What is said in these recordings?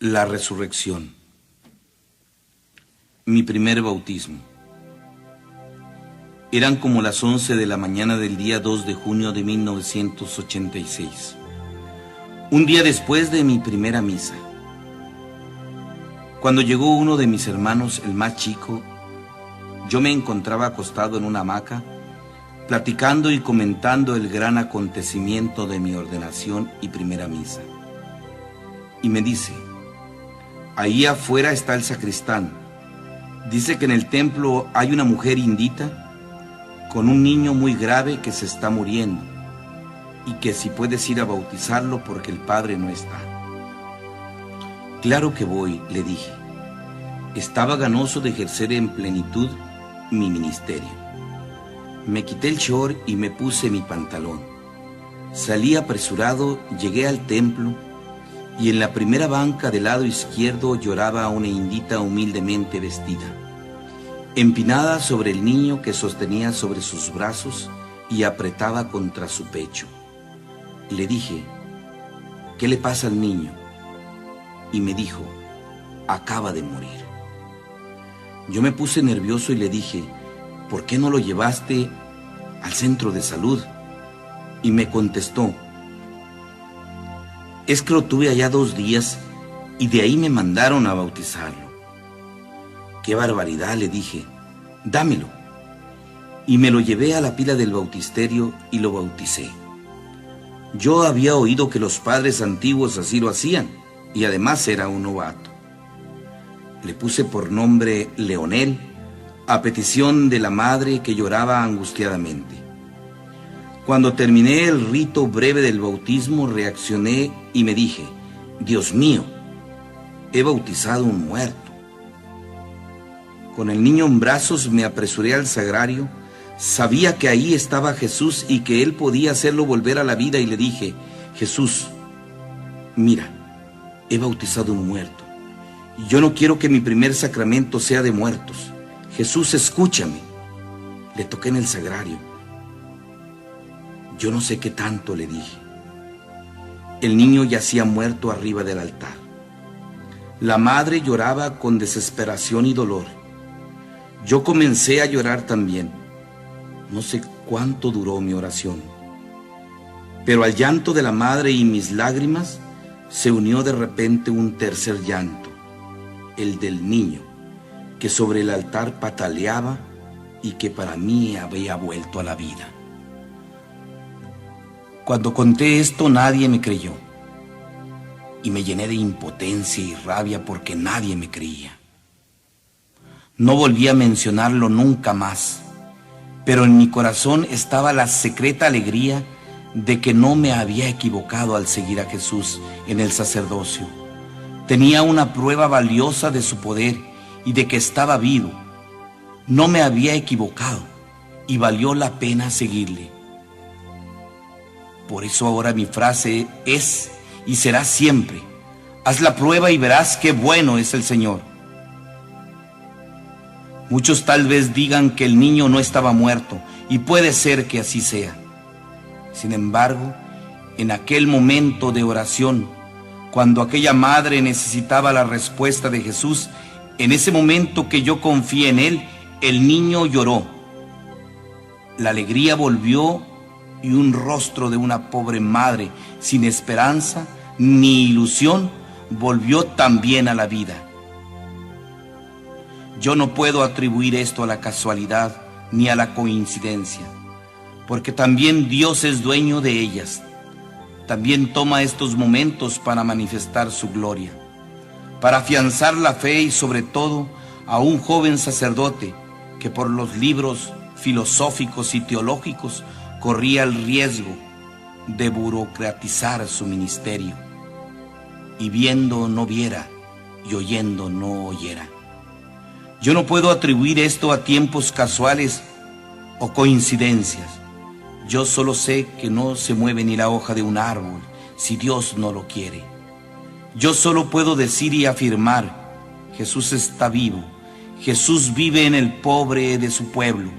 La resurrección. Mi primer bautismo. Eran como las 11 de la mañana del día 2 de junio de 1986. Un día después de mi primera misa. Cuando llegó uno de mis hermanos, el más chico, yo me encontraba acostado en una hamaca, platicando y comentando el gran acontecimiento de mi ordenación y primera misa. Y me dice: ahí afuera está el sacristán. Dice que en el templo hay una mujer indita con un niño muy grave que se está muriendo y que si puedes ir a bautizarlo porque el padre no está. Claro que voy, le dije. Estaba ganoso de ejercer en plenitud mi ministerio. Me quité el short y me puse mi pantalón. Salí apresurado, llegué al templo y en la primera banca del lado izquierdo lloraba una indita humildemente vestida, empinada sobre el niño que sostenía sobre sus brazos y apretaba contra su pecho. Le dije: ¿qué le pasa al niño? Y me dijo: acaba de morir. Yo me puse nervioso y le dije: ¿por qué no lo llevaste al centro de salud? Y me contestó: es que lo tuve allá 2 días y de ahí me mandaron a bautizarlo. ¡Qué barbaridad!, le dije. Dámelo. Y me lo llevé a la pila del bautisterio y lo bauticé. Yo había oído que los padres antiguos así lo hacían y además era un novato. Le puse por nombre Leonel, a petición de la madre que lloraba angustiadamente. Cuando terminé el rito breve del bautismo, reaccioné y me dije: Dios mío, he bautizado un muerto. Con el niño en brazos me apresuré al sagrario. Sabía que ahí estaba Jesús y que Él podía hacerlo volver a la vida y le dije: Jesús, mira, he bautizado un muerto. Y yo no quiero que mi primer sacramento sea de muertos. Jesús, escúchame. Le toqué en el sagrario. Yo no sé qué tanto, le dije. El niño yacía muerto arriba del altar. La madre lloraba con desesperación y dolor. Yo comencé a llorar también. No sé cuánto duró mi oración. Pero al llanto de la madre y mis lágrimas se unió de repente un tercer llanto, el del niño, que sobre el altar pataleaba y que para mí había vuelto a la vida. Cuando conté esto, nadie me creyó. Y me llené de impotencia y rabia porque nadie me creía. No volví a mencionarlo nunca más, pero en mi corazón estaba la secreta alegría de que no me había equivocado al seguir a Jesús en el sacerdocio. Tenía una prueba valiosa de su poder y de que estaba vivo. No me había equivocado y valió la pena seguirle. Por eso ahora mi frase es y será siempre: haz la prueba y verás qué bueno es el Señor. Muchos tal vez digan que el niño no estaba muerto, y puede ser que así sea. Sin embargo, en aquel momento de oración, cuando aquella madre necesitaba la respuesta de Jesús, en ese momento que yo confié en Él, el niño lloró. La alegría volvió y un rostro de una pobre madre sin esperanza ni ilusión volvió también a la vida. Yo no puedo atribuir esto a la casualidad ni a la coincidencia, porque también Dios es dueño de ellas. También toma estos momentos para manifestar su gloria, para afianzar la fe y sobre todo a un joven sacerdote que por los libros filosóficos y teológicos corría el riesgo de burocratizar su ministerio, y viendo no viera y oyendo no oyera. Yo no puedo atribuir esto a tiempos casuales o coincidencias. Yo solo sé que no se mueve ni la hoja de un árbol si Dios no lo quiere. Yo solo puedo decir y afirmar: Jesús está vivo. Jesús vive en el pobre de su pueblo.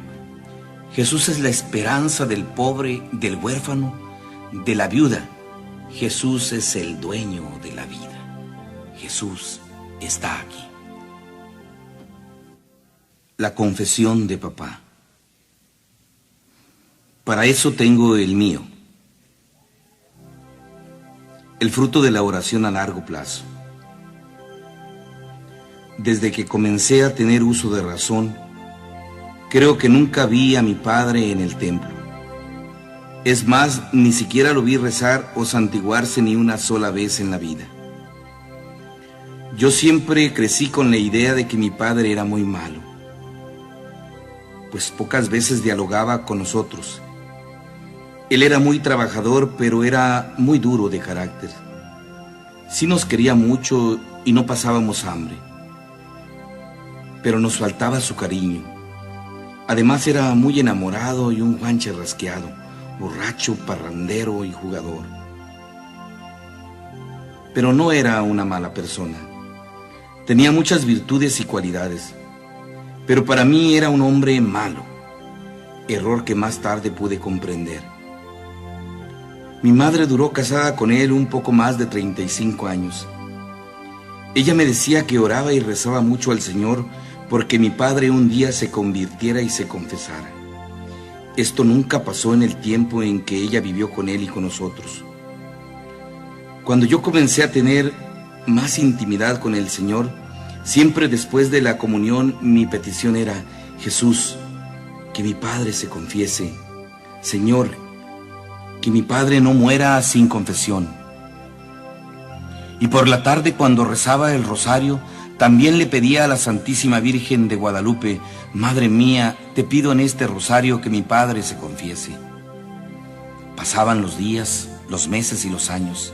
Jesús es la esperanza del pobre, del huérfano, de la viuda. Jesús es el dueño de la vida. Jesús está aquí. La confesión de papá. Para eso tengo el mío. El fruto de la oración a largo plazo. Desde que comencé a tener uso de razón, creo que nunca vi a mi padre en el templo. Es más, ni siquiera lo vi rezar o santiguarse ni una sola vez en la vida. Yo siempre crecí con la idea de que mi padre era muy malo, pues pocas veces dialogaba con nosotros. Él era muy trabajador, pero era muy duro de carácter. Sí nos quería mucho y no pasábamos hambre, pero nos faltaba su cariño. Además era muy enamorado y un guanche rasqueado, borracho, parrandero y jugador. Pero no era una mala persona. Tenía muchas virtudes y cualidades, pero para mí era un hombre malo, error que más tarde pude comprender. Mi madre duró casada con él un poco más de 35 años. Ella me decía que oraba y rezaba mucho al Señor porque mi padre un día se convirtiera y se confesara. Esto nunca pasó en el tiempo en que ella vivió con él y con nosotros. Cuando yo comencé a tener más intimidad con el Señor, siempre después de la comunión mi petición era: Jesús, que mi padre se confiese. Señor, que mi padre no muera sin confesión. Y por la tarde, cuando rezaba el rosario, también le pedía a la Santísima Virgen de Guadalupe: Madre mía, te pido en este rosario que mi padre se confiese. Pasaban los días, los meses y los años,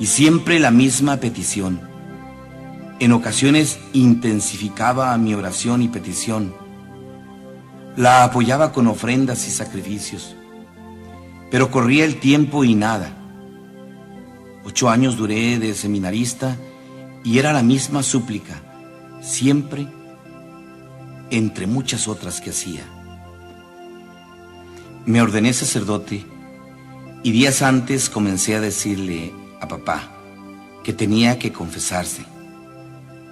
y siempre la misma petición. En ocasiones intensificaba mi oración y petición. La apoyaba con ofrendas y sacrificios. Pero corría el tiempo y nada. 8 años duré de seminarista y era la misma súplica, siempre, entre muchas otras que hacía. Me ordené sacerdote y días antes comencé a decirle a papá que tenía que confesarse,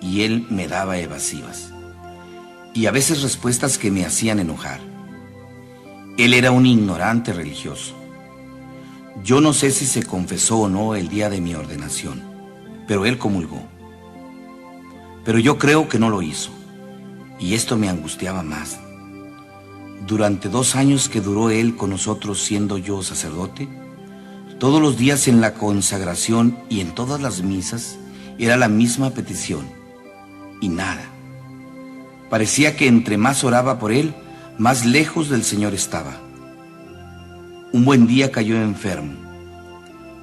y él me daba evasivas y a veces respuestas que me hacían enojar. Él era un ignorante religioso. Yo no sé si se confesó o no el día de mi ordenación, pero él comulgó. Pero yo creo que no lo hizo, y esto me angustiaba más. Durante 2 años que duró él con nosotros siendo yo sacerdote, todos los días en la consagración y en todas las misas era la misma petición, y nada. Parecía que entre más oraba por él, más lejos del Señor estaba. Un buen día cayó enfermo.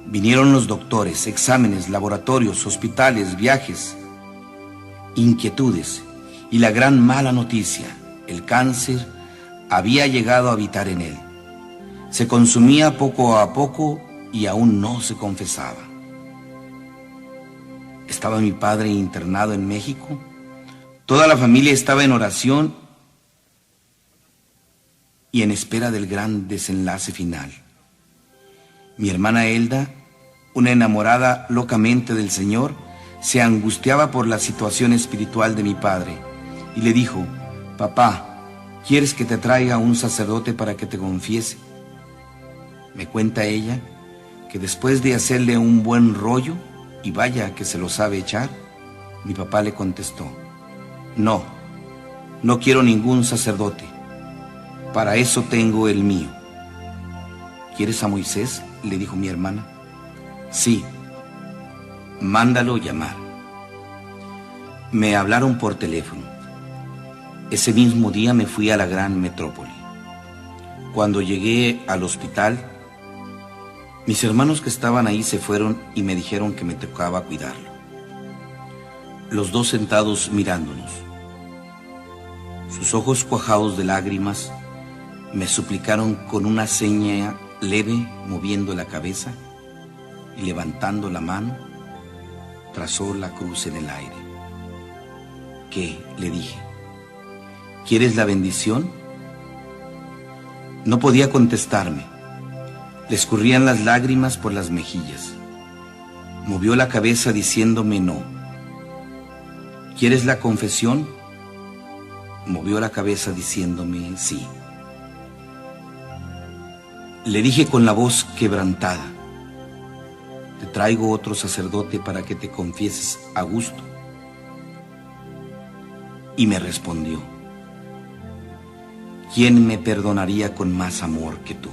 Vinieron los doctores, exámenes, laboratorios, hospitales, viajes, inquietudes y la gran mala noticia: el cáncer había llegado a habitar en él. Se consumía poco a poco y aún no se confesaba. Estaba mi padre internado en México. Toda la familia estaba en oración y en espera del gran desenlace final. Mi hermana Elda, una enamorada locamente del Señor, se angustiaba por la situación espiritual de mi padre y le dijo: Papá, ¿quieres que te traiga un sacerdote para que te confiese? Me cuenta ella que después de hacerle un buen rollo, y vaya que se lo sabe echar, mi papá le contestó: No, no quiero ningún sacerdote. Para eso tengo el mío. ¿Quieres a Moisés?, le dijo mi hermana. Sí, mándalo llamar. Me hablaron por teléfono. Ese mismo día me fui a la gran metrópoli. Cuando llegué al hospital, mis hermanos que estaban ahí se fueron y me dijeron que me tocaba cuidarlo. Los dos sentados mirándonos. Sus ojos cuajados de lágrimas me suplicaron con una seña leve, moviendo la cabeza y levantando la mano, trazó la cruz en el aire. ¿Qué?, le dije. ¿Quieres la bendición? No podía contestarme. Le escurrían las lágrimas por las mejillas. Movió la cabeza diciéndome no, ¿Quieres la confesión? Movió la cabeza diciéndome sí. Le dije con la voz quebrantada: te traigo otro sacerdote para que te confieses a gusto. Y me respondió: ¿quién me perdonaría con más amor que tú?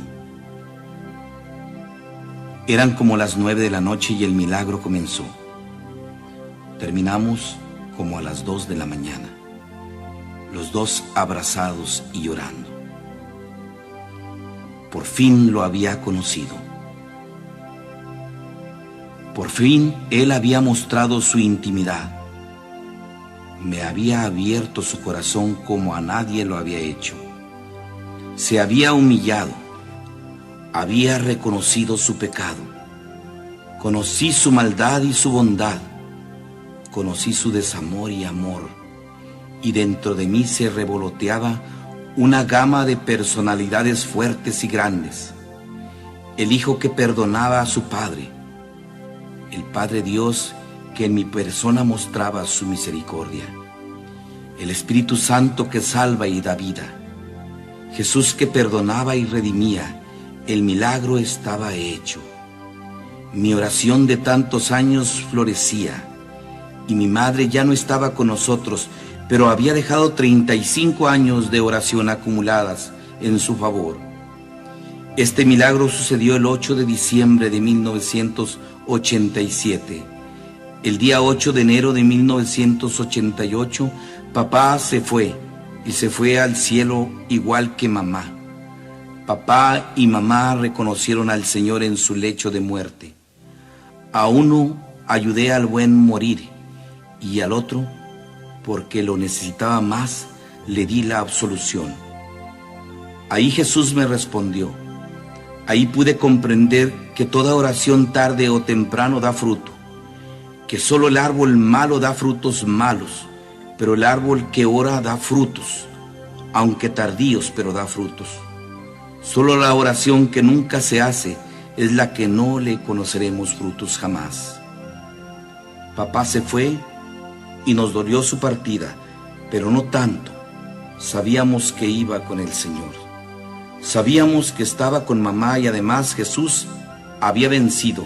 Eran como las 9 de la noche y el milagro comenzó. Terminamos como a las 2 de la mañana, los dos abrazados y llorando. Por fin lo había conocido. Por fin él había mostrado su intimidad. Me había abierto su corazón como a nadie lo había hecho. Se había humillado. Había reconocido su pecado. Conocí su maldad y su bondad. Conocí su desamor y amor. Y dentro de mí se revoloteaba una gama de personalidades fuertes y grandes. El Hijo que perdonaba a su Padre. El Padre Dios que en mi persona mostraba su misericordia. El Espíritu Santo que salva y da vida. Jesús que perdonaba y redimía. El milagro estaba hecho. Mi oración de tantos años florecía. Y mi madre ya no estaba con nosotros, pero había dejado 35 años de oración acumuladas en su favor. Este milagro sucedió el 8 de diciembre de 1987. El día 8 de enero de 1988, papá se fue, y se fue al cielo igual que mamá. Papá y mamá reconocieron al Señor en su lecho de muerte. A uno ayudé al buen morir, y al otro, porque lo necesitaba más, le di la absolución. Ahí Jesús me respondió. Ahí pude comprender que toda oración tarde o temprano da fruto, que solo el árbol malo da frutos malos, pero el árbol que ora da frutos, aunque tardíos, pero da frutos. Solo la oración que nunca se hace es la que no le conoceremos frutos jamás. Papá se fue y nos dolió su partida, pero no tanto. Sabíamos que iba con el Señor. Sabíamos que estaba con mamá y además Jesús había vencido.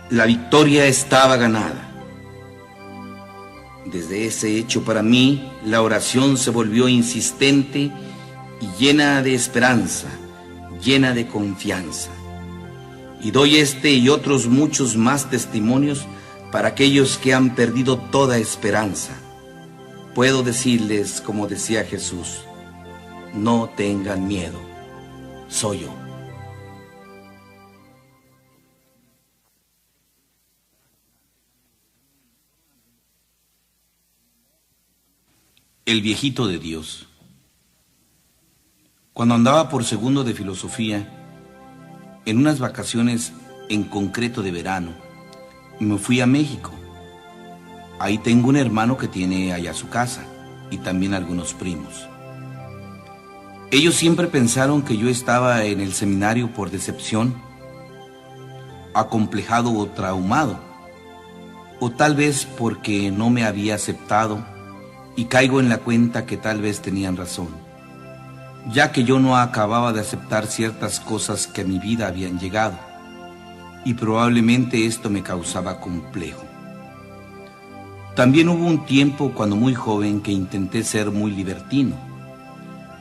La victoria estaba ganada. Desde ese hecho para mí, la oración se volvió insistente y llena de esperanza, llena de confianza. Y doy este y otros muchos más testimonios para aquellos que han perdido toda esperanza. Puedo decirles, como decía Jesús: no tengan miedo, soy yo. El viejito de Dios. Cuando andaba por segundo de filosofía, en unas vacaciones en concreto de verano, me fui a México. Ahí tengo un hermano que tiene allá su casa y también algunos primos. Ellos siempre pensaron que yo estaba en el seminario por decepción, acomplejado o traumado, o tal vez porque no me había aceptado, y caigo en la cuenta que tal vez tenían razón, ya que yo no acababa de aceptar ciertas cosas que a mi vida habían llegado, y probablemente esto me causaba complejo. También hubo un tiempo cuando muy joven que intenté ser muy libertino,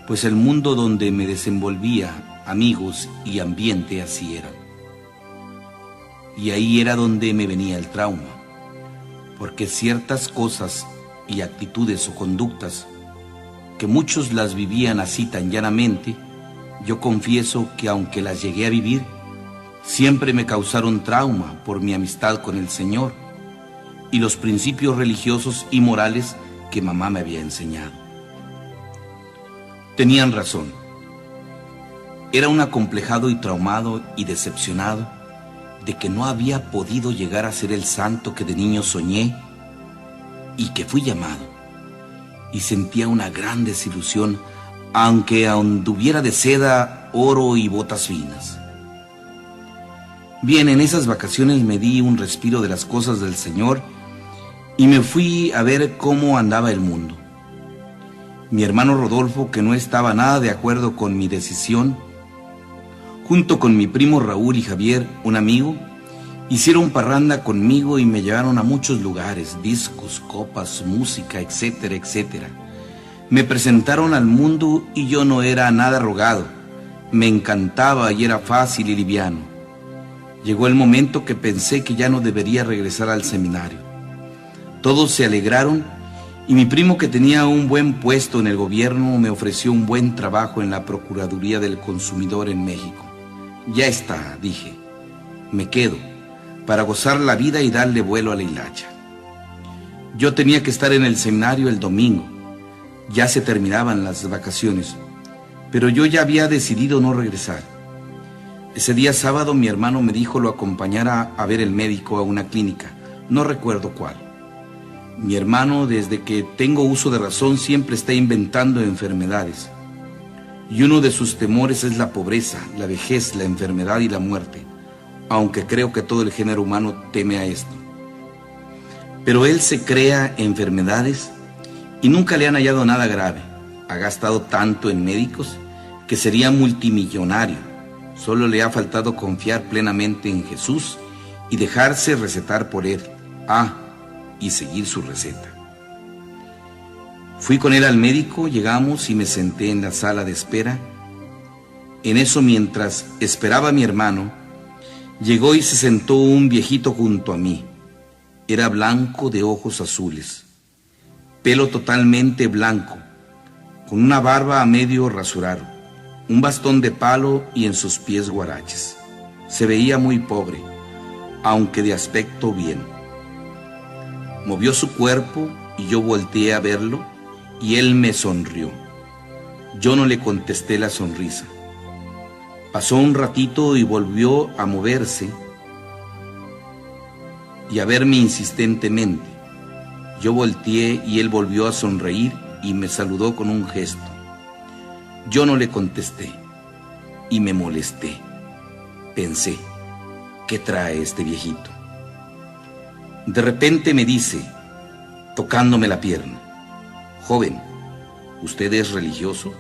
pues el mundo donde me desenvolvía, amigos y ambiente así eran. Y ahí era donde me venía el trauma, porque ciertas cosas y actitudes o conductas, que muchos las vivían así tan llanamente, yo confieso que aunque las llegué a vivir, siempre me causaron trauma por mi amistad con el Señor y los principios religiosos y morales que mamá me había enseñado. Tenían razón. Era un acomplejado y traumado y decepcionado de que no había podido llegar a ser el santo que de niño soñé y que fui llamado, y sentía una gran desilusión, aunque anduviera de seda, oro y botas finas. Bien, en esas vacaciones me di un respiro de las cosas del Señor y me fui a ver cómo andaba el mundo. Mi hermano Rodolfo, que no estaba nada de acuerdo con mi decisión, junto con mi primo Raúl y Javier, un amigo, hicieron parranda conmigo y me llevaron a muchos lugares, discos, copas, música, etcétera, etcétera. Me presentaron al mundo y yo no era nada rogado. Me encantaba y era fácil y liviano. Llegó el momento que pensé que ya no debería regresar al seminario. Todos se alegraron y mi primo, que tenía un buen puesto en el gobierno, me ofreció un buen trabajo en la Procuraduría del Consumidor en México. Ya está, dije, me quedo para gozar la vida y darle vuelo a la hilacha. Yo tenía que estar en el seminario el domingo. Ya se terminaban las vacaciones, pero yo ya había decidido no regresar. Ese día sábado mi hermano me dijo lo acompañara a ver el médico a una clínica, no recuerdo cuál. Mi hermano, desde que tengo uso de razón, siempre está inventando enfermedades. Y uno de sus temores es la pobreza, la vejez, la enfermedad y la muerte, aunque creo que todo el género humano teme a esto. Pero él se crea enfermedades y nunca le han hallado nada grave. Ha gastado tanto en médicos que sería multimillonario. Solo le ha faltado confiar plenamente en Jesús y dejarse recetar por él. Y seguir su receta. Fui con él al médico, llegamos y me senté en la sala de espera. En eso, mientras esperaba a mi hermano, llegó y se sentó un viejito junto a mí. Era blanco, de ojos azules, pelo totalmente blanco, con una barba a medio rasurar, un bastón de palo y en sus pies guaraches. Se veía muy pobre, aunque de aspecto bien. Movió su cuerpo y yo volteé a verlo y él me sonrió. Yo no le contesté la sonrisa. Pasó un ratito y volvió a moverse y a verme insistentemente. Yo volteé y él volvió a sonreír y me saludó con un gesto. Yo no le contesté y me molesté. Pensé, ¿qué trae este viejito? De repente me dice, tocándome la pierna: joven, ¿usted es religioso?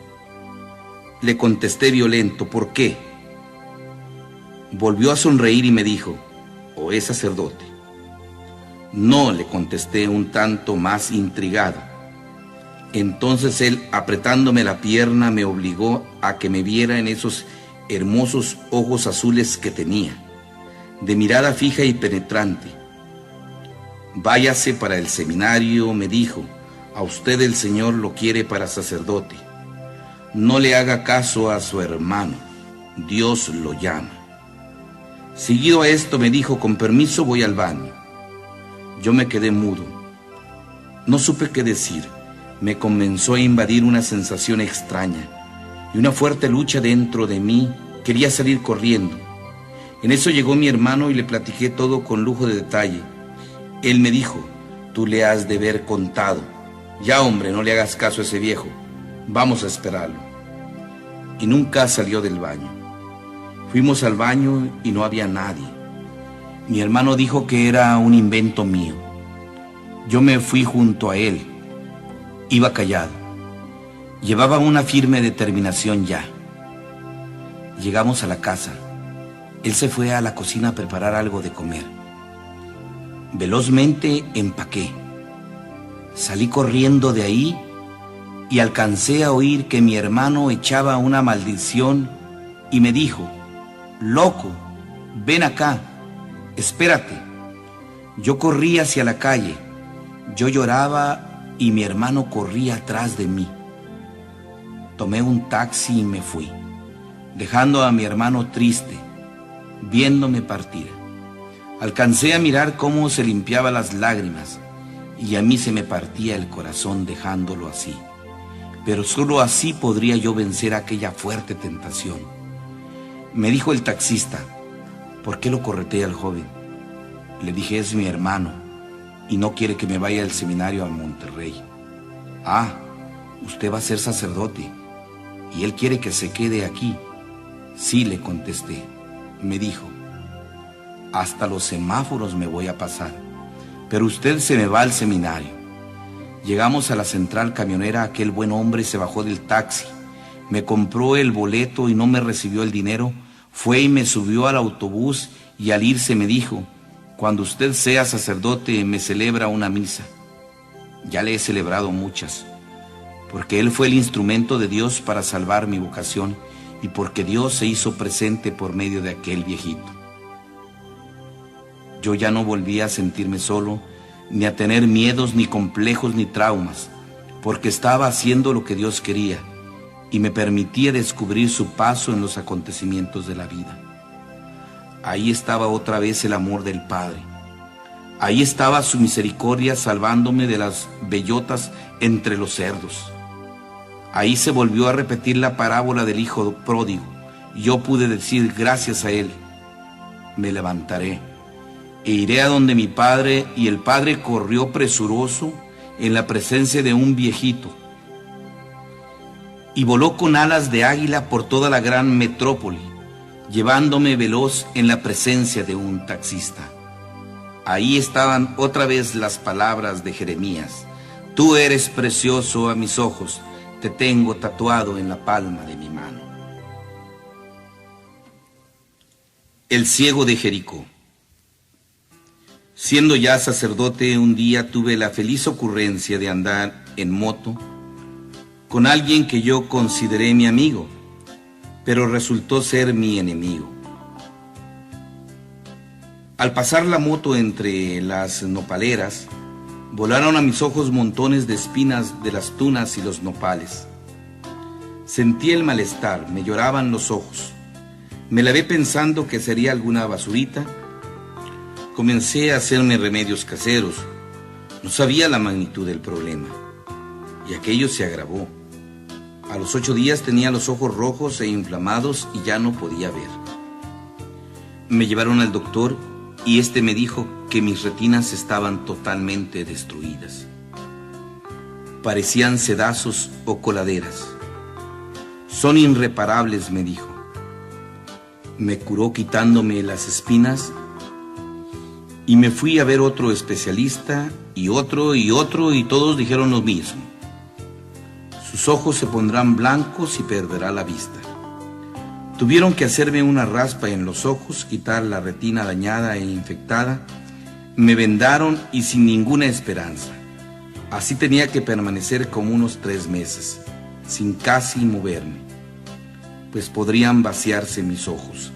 Le contesté violento: ¿por qué? Volvió a sonreír y me dijo: ¿o es sacerdote? No, le contesté un tanto más intrigado. Entonces él, apretándome la pierna, me obligó a que me viera en esos hermosos ojos azules que tenía, de mirada fija y penetrante. Váyase para el seminario, me dijo, a usted el Señor lo quiere para sacerdote. No le haga caso a su hermano, Dios lo llama. Seguido a esto me dijo: con permiso, voy al baño. Yo me quedé mudo. No supe qué decir. Me comenzó a invadir una sensación extraña y una fuerte lucha dentro de mí. Quería salir corriendo. En eso llegó mi hermano y le platiqué todo con lujo de detalle. Él me dijo: tú le has de haber contado. Ya, hombre, no le hagas caso a ese viejo. Vamos a esperarlo. Y nunca salió del baño. Fuimos al baño y no había nadie. Mi hermano dijo que era un invento mío. Yo me fui junto a él. Iba callado. Llevaba una firme determinación ya. Llegamos a la casa. Él se fue a la cocina a preparar algo de comer. Velozmente empaqué. Salí corriendo de ahí y alcancé a oír que mi hermano echaba una maldición y me dijo: loco, ven acá, espérate. Yo corrí hacia la calle. Yo lloraba y mi hermano corría atrás de mí. Tomé un taxi y me fui, dejando a mi hermano triste, viéndome partir. Alcancé a mirar cómo se limpiaba las lágrimas y a mí se me partía el corazón dejándolo así. Pero solo así podría yo vencer aquella fuerte tentación. Me dijo el taxista: ¿por qué lo corretea al joven? Le dije: es mi hermano y no quiere que me vaya al seminario a Monterrey. Usted va a ser sacerdote y él quiere que se quede aquí. Sí, le contesté. Me dijo: hasta los semáforos me voy a pasar. pero usted se me va al seminario. Llegamos a la central camionera, aquel buen hombre se bajó del taxi, me compró el boleto y no me recibió el dinero, fue y me subió al autobús y al irse me dijo: cuando usted sea sacerdote me celebra una misa. Ya le he celebrado muchas, porque él fue el instrumento de Dios para salvar mi vocación y porque Dios se hizo presente por medio de aquel viejito. Yo ya no volví a sentirme solo, ni a tener miedos, ni complejos, ni traumas, porque estaba haciendo lo que Dios quería y me permitía descubrir su paso en los acontecimientos de la vida. Ahí estaba otra vez el amor del Padre. Ahí estaba su misericordia salvándome de las bellotas entre los cerdos. Ahí se volvió a repetir la parábola del hijo pródigo. Yo pude decir gracias a él: me levantaré e iré a donde mi padre. Y el padre corrió presuroso en la presencia de un viejito y voló con alas de águila por toda la gran metrópoli, llevándome veloz en la presencia de un taxista. Ahí estaban otra vez las palabras de Jeremías: tú eres precioso a mis ojos, te tengo tatuado en la palma de mi mano. El ciego de Jericó. Siendo ya sacerdote, un día tuve la feliz ocurrencia de andar en moto con alguien que yo consideré mi amigo, pero resultó ser mi enemigo. Al pasar la moto entre las nopaleras, volaron a mis ojos montones de espinas de las tunas y los nopales. Sentí el malestar, me lloraban los ojos. Me lavé pensando que sería alguna basurita. Comencé a hacerme remedios caseros. No sabía la magnitud del problema, y aquello se agravó. A los 8 días tenía los ojos rojos e inflamados y ya no podía ver. Me llevaron al doctor y este me dijo que mis retinas estaban totalmente destruidas. Parecían sedazos o coladeras. Son irreparables, me dijo. Me curó quitándome las espinas y me fui a ver otro especialista y otro y todos dijeron lo mismo. Sus ojos se pondrán blancos y perderá la vista. Tuvieron que hacerme una raspa en los ojos, quitar la retina dañada e infectada. Me vendaron y sin ninguna esperanza. Así tenía que permanecer como unos 3 meses, sin casi moverme, pues podrían vaciarse mis ojos.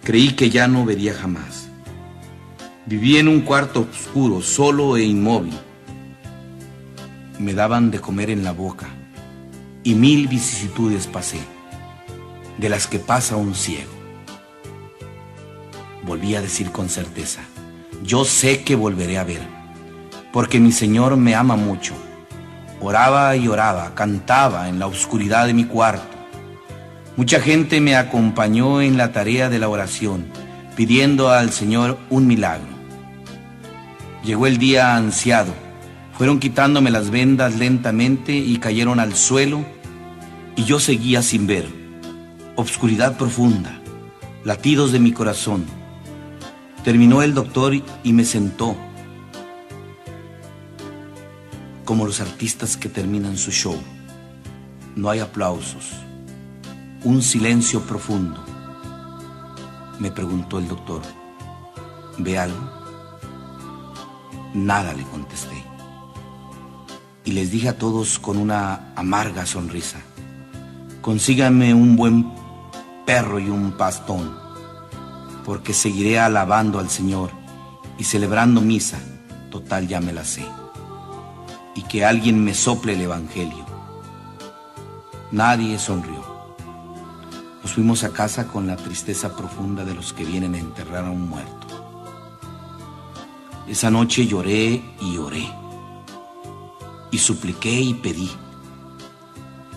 Creí que ya no vería jamás. Viví en un cuarto oscuro, solo e inmóvil. Me daban de comer en la boca y 1000 vicisitudes pasé, de las que pasa un ciego. Volví a decir con certeza: yo sé que volveré a ver, porque mi Señor me ama mucho. Oraba y oraba, cantaba en la oscuridad de mi cuarto. Mucha gente me acompañó en la tarea de la oración, pidiendo al Señor un milagro. Llegó el día ansiado. Fueron quitándome las vendas lentamente y cayeron al suelo, y yo seguía sin ver. Obscuridad profunda, latidos de mi corazón. Terminó el doctor y me sentó, como los artistas que terminan su show. No hay aplausos, un silencio profundo. Me preguntó el doctor: ¿ve algo? Nada, le contesté. Y les dije a todos con una amarga sonrisa: consíganme un buen perro y un pastón, porque seguiré alabando al Señor y celebrando misa, total ya me la sé. Y que alguien me sople el evangelio. Nadie sonrió. Nos fuimos a casa con la tristeza profunda de los que vienen a enterrar a un muerto. Esa noche lloré y oré, y supliqué y pedí.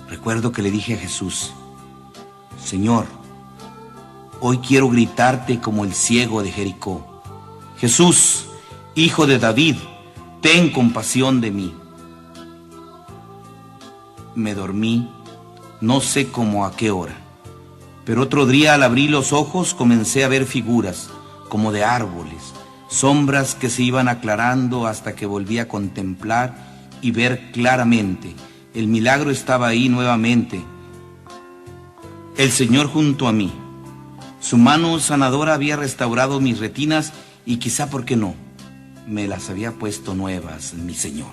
Recuerdo que le dije a Jesús: Señor, hoy quiero gritarte como el ciego de Jericó: Jesús, Hijo de David, ten compasión de mí. Me dormí, no sé cómo a qué hora, pero otro día al abrir los ojos comencé a ver figuras como de árboles, sombras que se iban aclarando hasta que volví a contemplar y ver claramente. El milagro estaba ahí nuevamente. El Señor junto a mí. Su mano sanadora había restaurado mis retinas y quizá, ¿por qué no?, me las había puesto nuevas, mi Señor.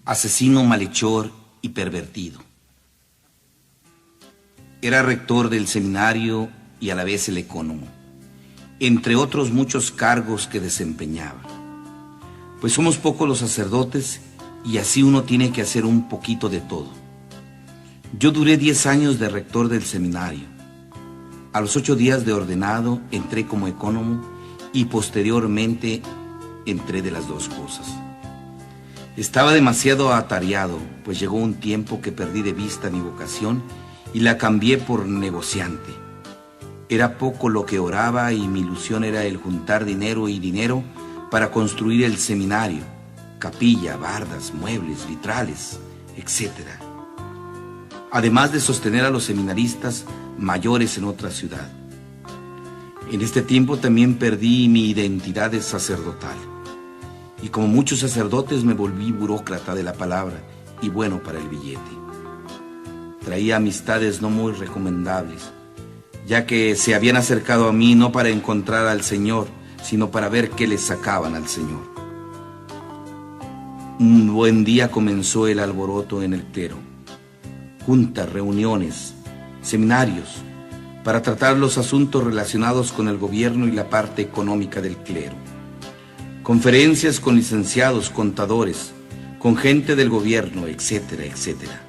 Asesino, malhechor y pervertido. Era rector del seminario y a la vez el ecónomo, entre otros muchos cargos que desempeñaba. Pues somos pocos los sacerdotes y así uno tiene que hacer un poquito de todo. Yo duré 10 años de rector del seminario. A los 8 días de ordenado entré como ecónomo y posteriormente entré de las dos cosas. Estaba demasiado atareado, pues llegó un tiempo que perdí de vista mi vocación y la cambié por negociante. Era poco lo que oraba y mi ilusión era el juntar dinero y dinero para construir el seminario, capilla, bardas, muebles, vitrales, etc. Además de sostener a los seminaristas mayores en otra ciudad. En este tiempo también perdí mi identidad de sacerdotal. Y como muchos sacerdotes me volví burócrata de la palabra y bueno para el billete. Traía amistades no muy recomendables, ya que se habían acercado a mí no para encontrar al Señor, sino para ver qué le sacaban al Señor. Un buen día comenzó el alboroto en el clero. Juntas, reuniones, seminarios, para tratar los asuntos relacionados con el gobierno y la parte económica del clero. Conferencias con licenciados, contadores, con gente del gobierno, etcétera, etcétera.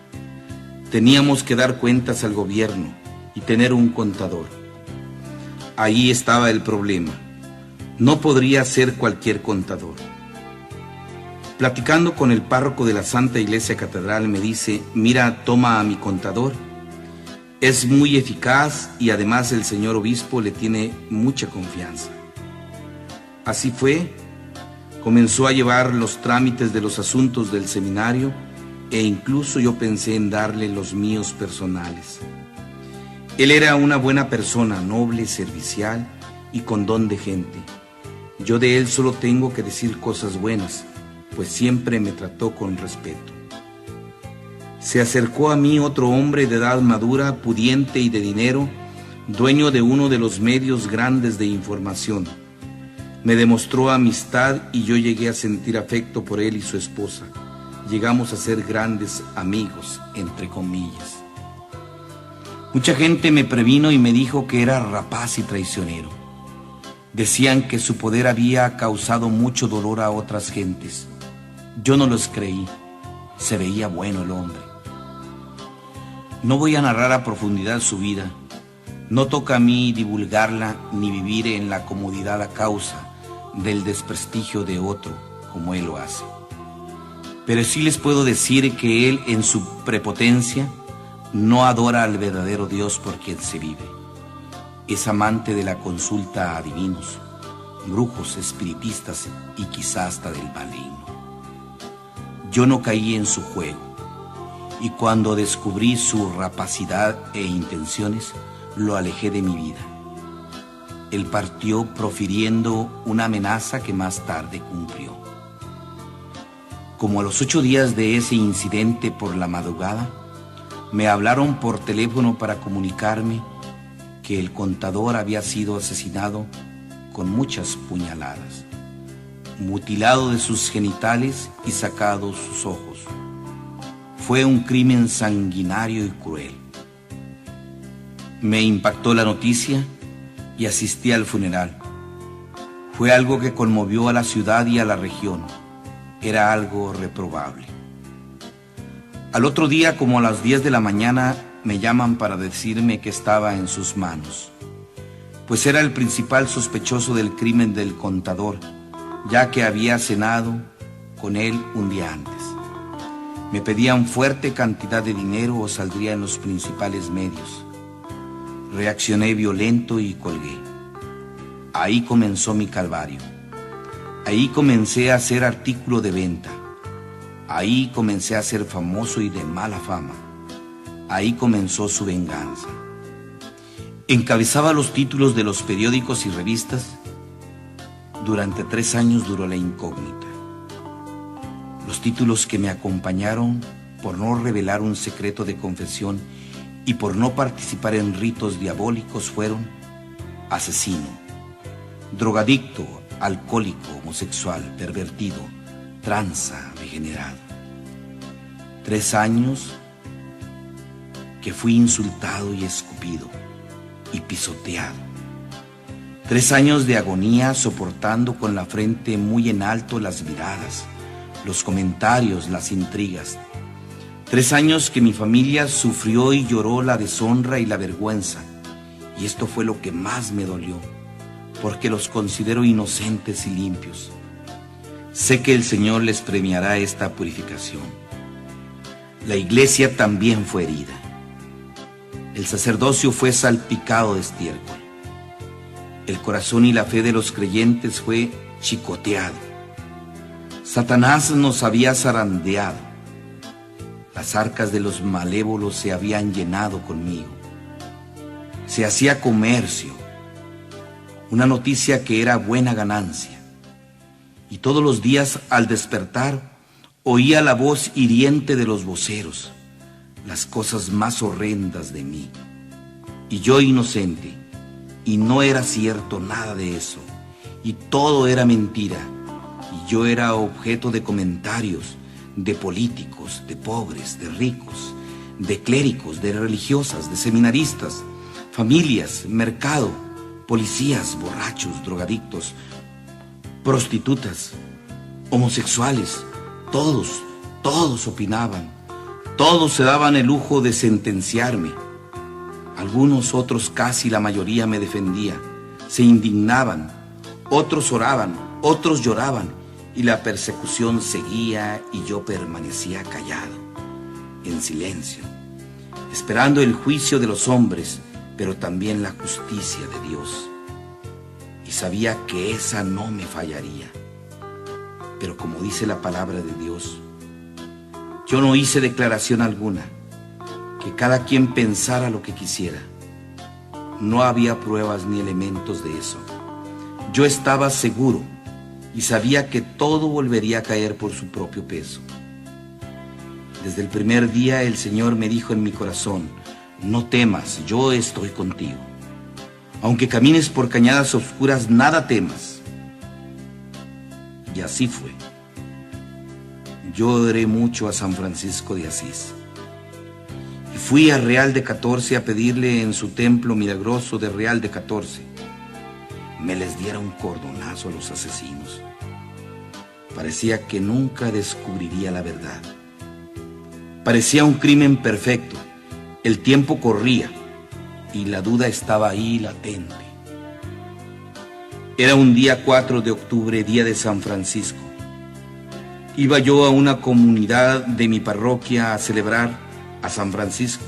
Teníamos que dar cuentas al gobierno y tener un contador. Ahí estaba el problema. No podría ser cualquier contador. Platicando con el párroco de la Santa Iglesia Catedral me dice: mira, toma a mi contador. Es muy eficaz y además el señor obispo le tiene mucha confianza. Así fue. Comenzó a llevar los trámites de los asuntos del seminario e incluso yo pensé en darle los míos personales. Él era una buena persona, noble, servicial y con don de gente. Yo de él solo tengo que decir cosas buenas, pues siempre me trató con respeto. Se acercó a mí otro hombre de edad madura, pudiente y de dinero, dueño de uno de los medios grandes de información. Me demostró amistad y yo llegué a sentir afecto por él y su esposa. Llegamos a ser grandes amigos, entre comillas. Mucha gente me previno y me dijo que era rapaz y traicionero. Decían que su poder había causado mucho dolor a otras gentes. Yo no los creí. Se veía bueno el hombre. No voy a narrar a profundidad su vida. No toca a mí divulgarla ni vivir en la comodidad a causa del desprestigio de otro, como él lo hace. Pero sí les puedo decir que él, en su prepotencia, no adora al verdadero Dios por quien se vive. Es amante de la consulta a divinos, brujos, espiritistas y quizá hasta del maligno. Yo no caí en su juego, y cuando descubrí su rapacidad e intenciones, lo alejé de mi vida. Él partió profiriendo una amenaza que más tarde cumplió. Como a los 8 días de ese incidente por la madrugada, me hablaron por teléfono para comunicarme que el contador había sido asesinado con muchas puñaladas, mutilado de sus genitales y sacados sus ojos. Fue un crimen sanguinario y cruel. Me impactó la noticia y asistí al funeral. Fue algo que conmovió a la ciudad y a la región. Era algo reprobable. Al otro día, como a las 10 de la mañana, me llaman para decirme que estaba en sus manos, pues era el principal sospechoso del crimen del contador, ya que había cenado con él un día antes. Me pedían fuerte cantidad de dinero o saldría en los principales medios. Reaccioné violento y colgué. Ahí comenzó mi calvario. Ahí comencé a ser artículo de venta. Ahí comencé a ser famoso y de mala fama. Ahí comenzó su venganza. Encabezaba los títulos de los periódicos y revistas. Durante 3 años duró la incógnita. Los títulos que me acompañaron por no revelar un secreto de confesión y por no participar en ritos diabólicos fueron: asesino, drogadicto, alcohólico, homosexual, pervertido, tranza, degenerado. 3 años que fui insultado y escupido y pisoteado. 3 años de agonía, soportando con la frente muy en alto las miradas, los comentarios, las intrigas. 3 años que mi familia sufrió y lloró la deshonra y la vergüenza. Y esto fue lo que más me dolió, porque los considero inocentes y limpios. Sé que el Señor les premiará esta purificación. La iglesia también fue herida. El sacerdocio fue salpicado de estiércol. El corazón y la fe de los creyentes fue chicoteado. Satanás nos había zarandeado. Las arcas de los malévolos se habían llenado conmigo. Se hacía comercio, una noticia que era buena ganancia. Y todos los días al despertar oía la voz hiriente de los voceros, las cosas más horrendas de mí. Y yo inocente, y no era cierto nada de eso, y todo era mentira, y yo era objeto de comentarios, de políticos, de pobres, de ricos, de clérigos, de religiosas, de seminaristas, familias, mercado, policías, borrachos, drogadictos, prostitutas, homosexuales. Todos opinaban, todos se daban el lujo de sentenciarme. Algunos, otros, casi la mayoría me defendía, se indignaban, otros oraban, otros lloraban, y la persecución seguía y yo permanecía callado, en silencio, esperando el juicio de los hombres, pero también la justicia de Dios. Y sabía que esa no me fallaría. Pero como dice la palabra de Dios, yo no hice declaración alguna, que cada quien pensara lo que quisiera. No había pruebas ni elementos de eso. Yo estaba seguro y sabía que todo volvería a caer por su propio peso. Desde el primer día el Señor me dijo en mi corazón: no temas, yo estoy contigo. Aunque camines por cañadas oscuras, nada temas. Y así fue. Yo oré mucho a San Francisco de Asís. Y fui a Real de 14 a pedirle en su templo milagroso de Real de 14 me les diera un cordonazo a los asesinos. Parecía que nunca descubriría la verdad. Parecía un crimen perfecto. El tiempo corría y la duda estaba ahí latente. Era un día 4 de octubre, día de San Francisco. Iba yo a una comunidad de mi parroquia a celebrar a San Francisco,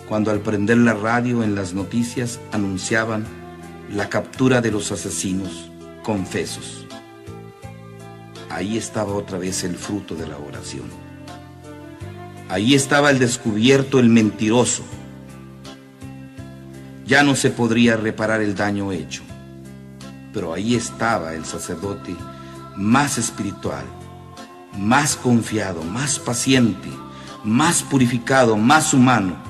cuando al prender la radio en las noticias anunciaban la captura de los asesinos confesos. Ahí estaba otra vez el fruto de la oración. Ahí estaba el descubierto, el mentiroso. Ya no se podría reparar el daño hecho, pero ahí estaba el sacerdote más espiritual, más confiado, más paciente, más purificado, más humano.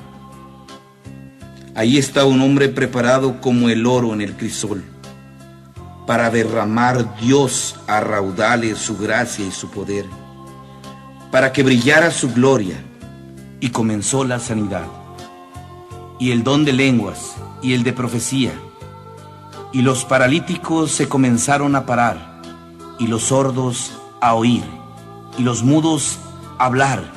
Ahí está un hombre preparado como el oro en el crisol, para derramar Dios a raudales su gracia y su poder, para que brillara su gloria. Y comenzó la sanidad, y el don de lenguas, y el de profecía, y los paralíticos se comenzaron a parar, y los sordos a oír, y los mudos a hablar,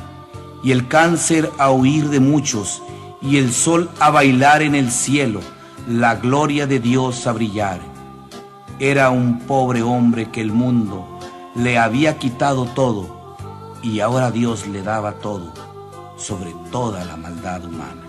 y el cáncer a huir de muchos, y el sol a bailar en el cielo, la gloria de Dios a brillar. Era un pobre hombre que el mundo le había quitado todo, y ahora Dios le daba todo, sobre toda la maldad humana.